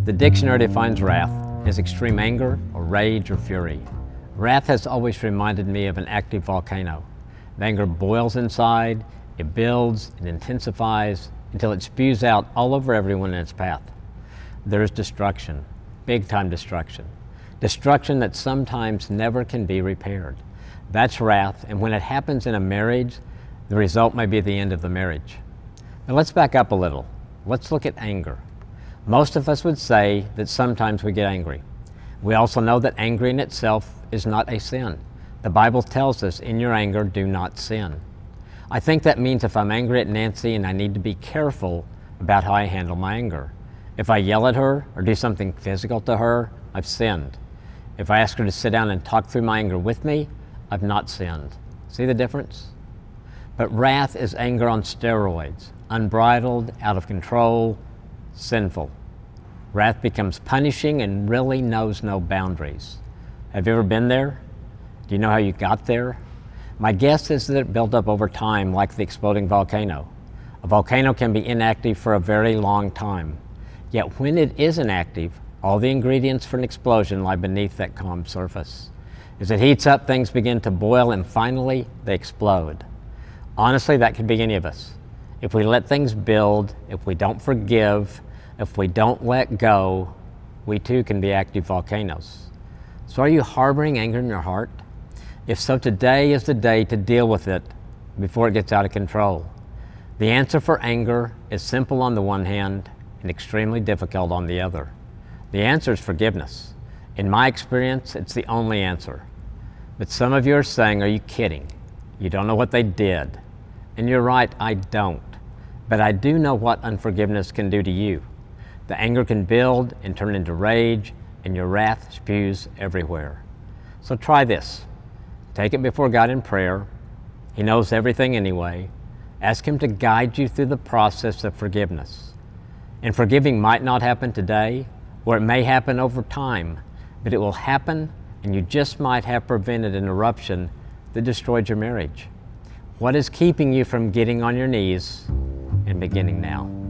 The dictionary defines wrath as extreme anger or rage or fury. Wrath has always reminded me of an active volcano. The anger boils inside, it builds, it intensifies until it spews out all over everyone in its path. There is destruction, big time destruction. Destruction that sometimes never can be repaired. That's wrath, and when it happens in a marriage, the result may be the end of the marriage. Now let's back up a little. Let's look at anger. Most of us would say that sometimes we get angry. We also know that anger in itself is not a sin. The Bible tells us, in your anger, do not sin. I think that means if I'm angry at Nancy and I need to be careful about how I handle my anger. If I yell at her or do something physical to her, I've sinned. If I ask her to sit down and talk through my anger with me, I've not sinned. See the difference? But wrath is anger on steroids, unbridled, out of control, sinful. Wrath becomes punishing and really knows no boundaries. Have you ever been there? Do you know how you got there? My guess is that it built up over time like the exploding volcano. A volcano can be inactive for a very long time. Yet when it is inactive, all the ingredients for an explosion lie beneath that calm surface. As it heats up, things begin to boil and finally they explode. Honestly, that could be any of us. If we let things build, if we don't forgive, if we don't let go, we too can be active volcanoes. So are you harboring anger in your heart? If so, today is the day to deal with it before it gets out of control. The answer for anger is simple on the one hand and extremely difficult on the other. The answer is forgiveness. In my experience, it's the only answer. But some of you are saying, are you kidding? You don't know what they did. And you're right, I don't. But I do know what unforgiveness can do to you. The anger can build and turn into rage, and your wrath spews everywhere. So try this. Take it before God in prayer. He knows everything anyway. Ask Him to guide you through the process of forgiveness. And forgiving might not happen today, or it may happen over time, but it will happen, and you just might have prevented an eruption that destroyed your marriage. What is keeping you from getting on your knees and beginning now?